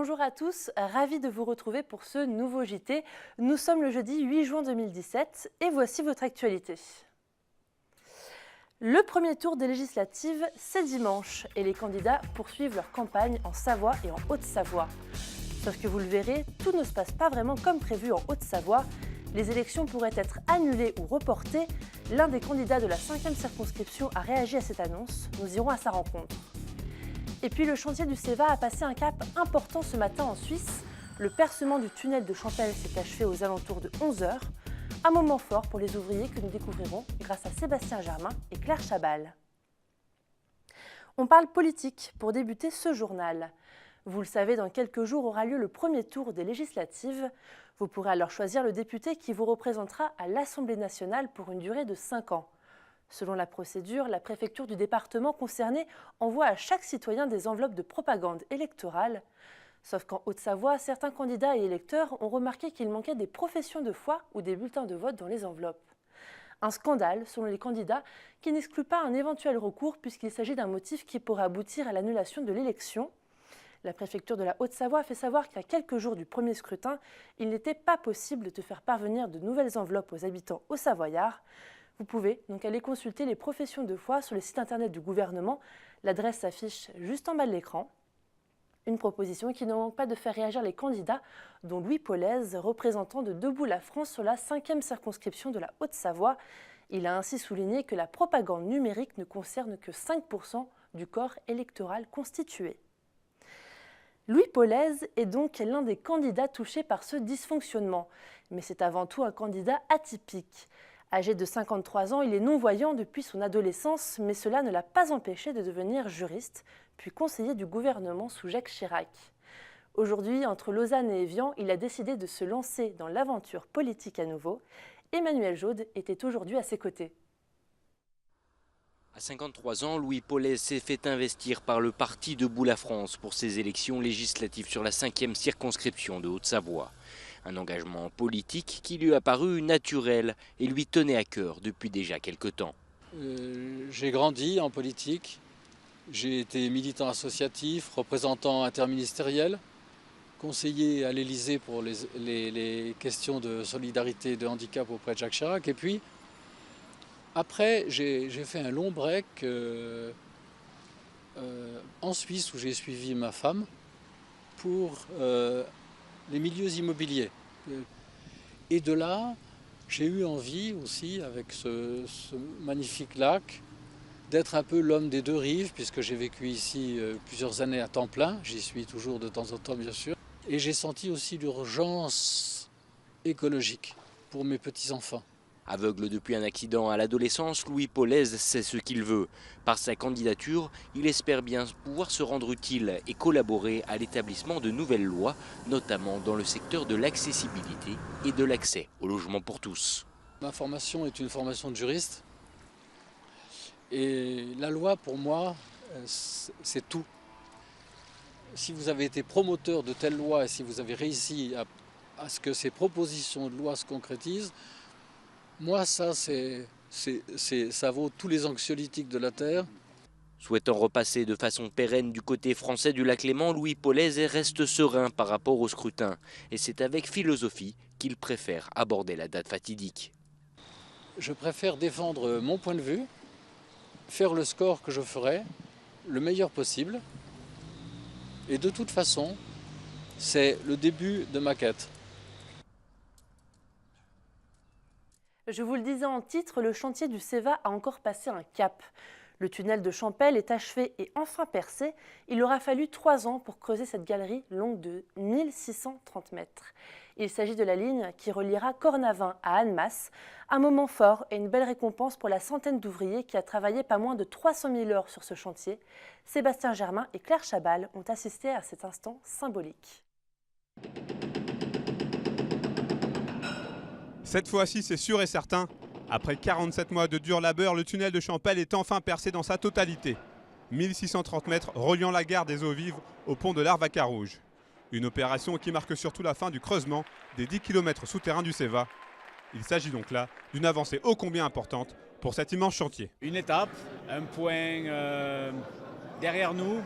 Bonjour à tous, ravi de vous retrouver pour ce nouveau JT. Nous sommes le jeudi 8 juin 2017 et voici votre actualité. Le premier tour des législatives, c'est dimanche et les candidats poursuivent leur campagne en Savoie et en Haute-Savoie. Sauf que vous le verrez, tout ne se passe pas vraiment comme prévu en Haute-Savoie. Les élections pourraient être annulées ou reportées. L'un des candidats de la 5e circonscription a réagi à cette annonce. Nous irons à sa rencontre. Et puis le chantier du CEVA a passé un cap important ce matin en Suisse. Le percement du tunnel de Champel s'est achevé aux alentours de 11 h. Un moment fort pour les ouvriers que nous découvrirons grâce à Sébastien Germain et Claire Chabal. On parle politique pour débuter ce journal. Vous le savez, dans quelques jours aura lieu le premier tour des législatives. Vous pourrez alors choisir le député qui vous représentera à l'Assemblée nationale pour une durée de 5 ans. Selon la procédure, la préfecture du département concerné envoie à chaque citoyen des enveloppes de propagande électorale. Sauf qu'en Haute-Savoie, certains candidats et électeurs ont remarqué qu'il manquait des professions de foi ou des bulletins de vote dans les enveloppes. Un scandale, selon les candidats, qui n'exclut pas un éventuel recours puisqu'il s'agit d'un motif qui pourrait aboutir à l'annulation de l'élection. La préfecture de la Haute-Savoie fait savoir qu'à quelques jours du premier scrutin, il n'était pas possible de faire parvenir de nouvelles enveloppes aux habitants haut-savoyards. Vous pouvez donc aller consulter les professions de foi sur le site internet du gouvernement. L'adresse s'affiche juste en bas de l'écran. Une proposition qui ne manque pas de faire réagir les candidats, dont Louis Polaise, représentant de Debout la France sur la 5e circonscription de la Haute-Savoie. Il a ainsi souligné que la propagande numérique ne concerne que 5 % du corps électoral constitué. Louis Polaise est donc l'un des candidats touchés par ce dysfonctionnement. Mais c'est avant tout un candidat atypique. Âgé de 53 ans, il est non-voyant depuis son adolescence, mais cela ne l'a pas empêché de devenir juriste, puis conseiller du gouvernement sous Jacques Chirac. Aujourd'hui, entre Lausanne et Évian, il a décidé de se lancer dans l'aventure politique à nouveau. Emmanuel Jaude était aujourd'hui à ses côtés. À 53 ans, Louis Polaise s'est fait investir par le parti Debout la France pour ses élections législatives sur la 5e circonscription de Haute-Savoie. Un engagement politique qui lui a paru naturel et lui tenait à cœur depuis déjà quelque temps. J'ai grandi en politique, j'ai été militant associatif, représentant interministériel, conseiller à l'Élysée pour les questions de solidarité et de handicap auprès de Jacques Chirac. Et puis, après, j'ai fait un long break en Suisse où j'ai suivi ma femme pour les milieux immobiliers. Et de là, j'ai eu envie aussi, avec ce magnifique lac, d'être un peu l'homme des deux rives, puisque j'ai vécu ici plusieurs années à temps plein. J'y suis toujours de temps en temps, bien sûr. Et j'ai senti aussi l'urgence écologique pour mes petits-enfants. Aveugle depuis un accident à l'adolescence, Louis Polaise sait ce qu'il veut. Par sa candidature, il espère bien pouvoir se rendre utile et collaborer à l'établissement de nouvelles lois, notamment dans le secteur de l'accessibilité et de l'accès au logement pour tous. Ma formation est une formation de juriste. Et la loi, pour moi, c'est tout. Si vous avez été promoteur de telle loi et si vous avez réussi à ce que ces propositions de loi se concrétisent, moi, ça vaut tous les anxiolytiques de la terre. Souhaitant repasser de façon pérenne du côté français du lac Léman, Louis Polaise reste serein par rapport au scrutin. Et c'est avec philosophie qu'il préfère aborder la date fatidique. Je préfère défendre mon point de vue, faire le score que je ferai, le meilleur possible. Et de toute façon, c'est le début de ma quête. Je vous le disais en titre, le chantier du CEVA a encore passé un cap. Le tunnel de Champel est achevé et enfin percé. Il aura fallu 3 ans pour creuser cette galerie longue de 1630 mètres. Il s'agit de la ligne qui reliera Cornavin à Annemasse. Un moment fort et une belle récompense pour la centaine d'ouvriers qui a travaillé pas moins de 300 000 heures sur ce chantier. Sébastien Germain et Claire Chabal ont assisté à cet instant symbolique. Cette fois-ci, c'est sûr et certain. Après 47 mois de dur labeur, le tunnel de Champel est enfin percé dans sa totalité. 1630 mètres reliant la gare des Eaux Vives au pont de l'Arvaca-Rouge. Une opération qui marque surtout la fin du creusement des 10 km souterrains du CEVA. Il s'agit donc là d'une avancée ô combien importante pour cet immense chantier. Une étape, un point derrière nous,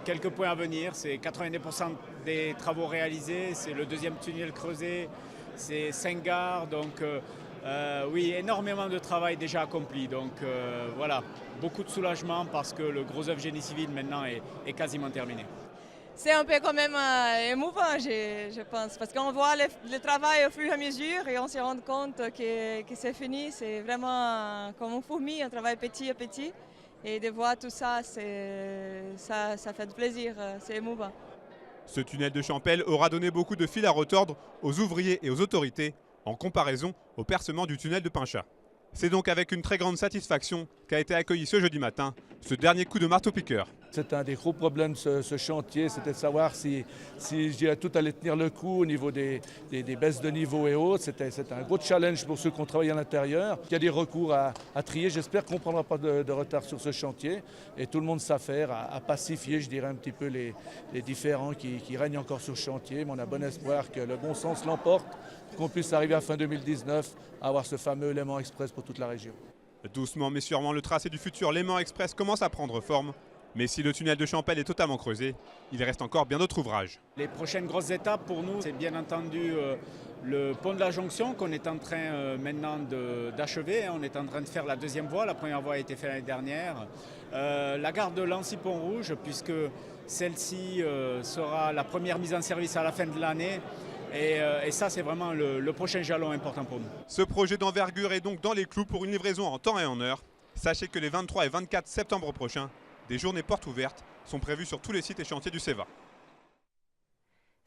quelques points à venir. C'est 90% des travaux réalisés, c'est le deuxième tunnel creusé, c'est 5 gares. Donc oui, énormément de travail déjà accompli. Donc voilà, beaucoup de soulagement parce que le gros œuvre génie civil maintenant est quasiment terminé. C'est un peu quand même émouvant, je pense, parce qu'on voit le travail au fur et à mesure et on se rend compte que c'est fini. C'est vraiment comme une fourmi, un travail petit à petit. Et de voir tout ça, ça fait plaisir, c'est émouvant. Ce tunnel de Champel aura donné beaucoup de fil à retordre aux ouvriers et aux autorités en comparaison au percement du tunnel de Pinchat. C'est donc avec une très grande satisfaction qu'a été accueilli ce jeudi matin ce dernier coup de marteau-piqueur. C'est un des gros problèmes de ce chantier, c'était de savoir si je dirais, tout allait tenir le coup au niveau des baisses de niveau et autres. C'était un gros challenge pour ceux qui ont travaillé à l'intérieur. Il y a des recours à trier. J'espère qu'on ne prendra pas de retard sur ce chantier. Et tout le monde s'affaire à pacifier, je dirais, un petit peu les différends qui règnent encore sur le chantier. Mais on a bon espoir que le bon sens l'emporte, qu'on puisse arriver à fin 2019 à avoir ce fameux Léman Express pour toute la région. Doucement mais sûrement, le tracé du futur Léman Express commence à prendre forme. Mais si le tunnel de Champel est totalement creusé, il reste encore bien d'autres ouvrages. Les prochaines grosses étapes pour nous, c'est bien entendu le pont de la Jonction qu'on est en train maintenant d'achever. On est en train de faire la deuxième voie. La première voie a été faite l'année dernière. La gare de Lancy-Pont-Rouge, puisque celle-ci sera la première mise en service à la fin de l'année. Et ça, c'est vraiment le prochain jalon important pour nous. Ce projet d'envergure est donc dans les clous pour une livraison en temps et en heure. Sachez que les 23 et 24 septembre prochains, des journées portes ouvertes sont prévues sur tous les sites et chantiers du CEVA.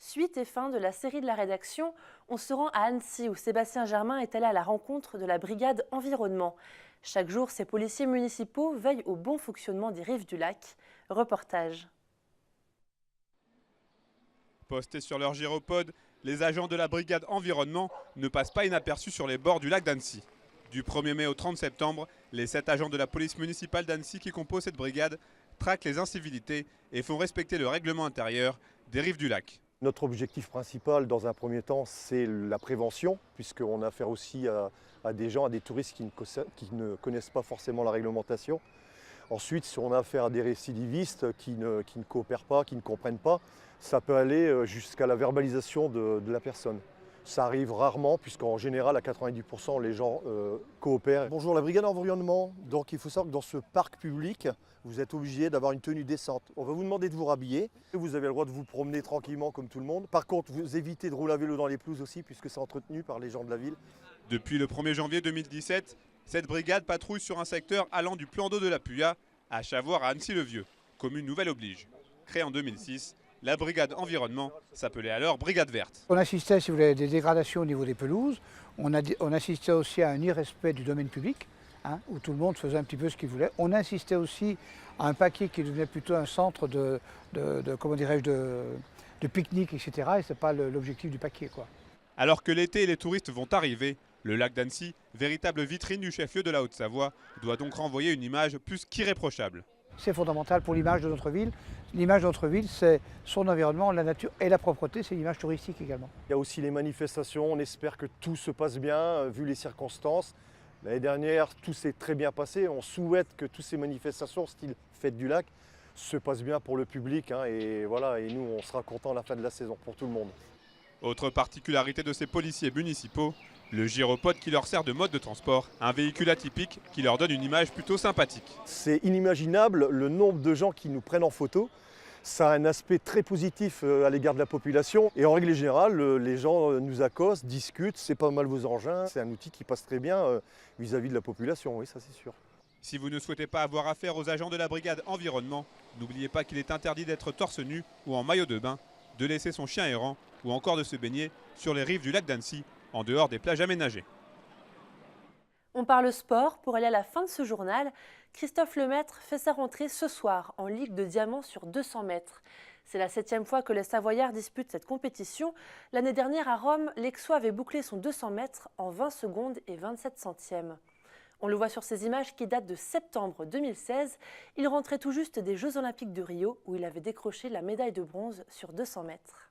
Suite et fin de la série de la rédaction, on se rend à Annecy où Sébastien Germain est allé à la rencontre de la brigade environnement. Chaque jour, ces policiers municipaux veillent au bon fonctionnement des rives du lac. Reportage. Postés sur leur gyropode, les agents de la brigade environnement ne passent pas inaperçus sur les bords du lac d'Annecy. Du 1er mai au 30 septembre, les 7 agents de la police municipale d'Annecy qui composent cette brigade traquent les incivilités et font respecter le règlement intérieur des rives du lac. Notre objectif principal dans un premier temps, c'est la prévention, puisqu'on a affaire aussi à des gens, à des touristes qui ne connaissent pas forcément la réglementation. Ensuite, si on a affaire à des récidivistes qui ne coopèrent pas, qui ne comprennent pas, ça peut aller jusqu'à la verbalisation de la personne. Ça arrive rarement, puisqu'en général, à 90%, les gens coopèrent. Bonjour, la brigade environnement. Donc, il faut savoir que dans ce parc public, vous êtes obligé d'avoir une tenue décente. On va vous demander de vous rhabiller. Vous avez le droit de vous promener tranquillement comme tout le monde. Par contre, vous évitez de rouler à vélo dans les pelouses aussi, puisque c'est entretenu par les gens de la ville. Depuis le 1er janvier 2017, cette brigade patrouille sur un secteur allant du plan d'eau de la Puya à Chavoire à Annecy-le-Vieux, commune nouvelle oblige. Créée en 2006, la brigade environnement s'appelait alors brigade verte. On assistait, si vous voulez, à des dégradations au niveau des pelouses. On assistait aussi à un irrespect du domaine public, où tout le monde faisait un petit peu ce qu'il voulait. On assistait aussi à un paquet qui devenait plutôt un centre de pique-nique, etc. Et ce n'est pas l'objectif du paquet, quoi. Alors que l'été et les touristes vont arriver, le lac d'Annecy, véritable vitrine du chef-lieu de la Haute-Savoie, doit donc renvoyer une image plus qu'irréprochable. C'est fondamental pour l'image de notre ville. L'image de notre ville, c'est son environnement, la nature et la propreté, c'est l'image touristique également. Il y a aussi les manifestations, on espère que tout se passe bien, vu les circonstances. L'année dernière, tout s'est très bien passé. On souhaite que toutes ces manifestations, style Fête du Lac, se passent bien pour le public. Et voilà, et nous, on sera contents à la fin de la saison, pour tout le monde. Autre particularité de ces policiers municipaux, le gyropode qui leur sert de mode de transport, un véhicule atypique qui leur donne une image plutôt sympathique. C'est inimaginable le nombre de gens qui nous prennent en photo. Ça a un aspect très positif à l'égard de la population. Et en règle générale, les gens nous accostent, discutent, c'est pas mal vos engins. C'est un outil qui passe très bien vis-à-vis de la population, oui, ça c'est sûr. Si vous ne souhaitez pas avoir affaire aux agents de la brigade environnement, n'oubliez pas qu'il est interdit d'être torse nu ou en maillot de bain, de laisser son chien errant ou encore de se baigner sur les rives du lac d'Annecy, en dehors des plages aménagées. On parle sport. Pour aller à la fin de ce journal, Christophe Lemaître fait sa rentrée ce soir en Ligue de Diamant sur 200 mètres. C'est la 7e fois que les Savoyards disputent cette compétition. L'année dernière à Rome, l'Aixois avait bouclé son 200 mètres en 20 secondes et 27 centièmes. On le voit sur ces images qui datent de septembre 2016. Il rentrait tout juste des Jeux Olympiques de Rio où il avait décroché la médaille de bronze sur 200 mètres.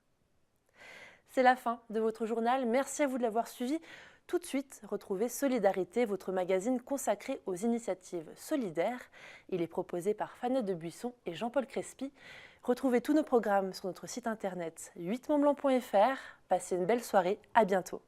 C'est la fin de votre journal. Merci à vous de l'avoir suivi. Tout de suite, retrouvez Solidarité, votre magazine consacré aux initiatives solidaires. Il est proposé par Fanny de Buisson et Jean-Paul Crespi. Retrouvez tous nos programmes sur notre site internet 8montblanc.fr. Passez une belle soirée, à bientôt.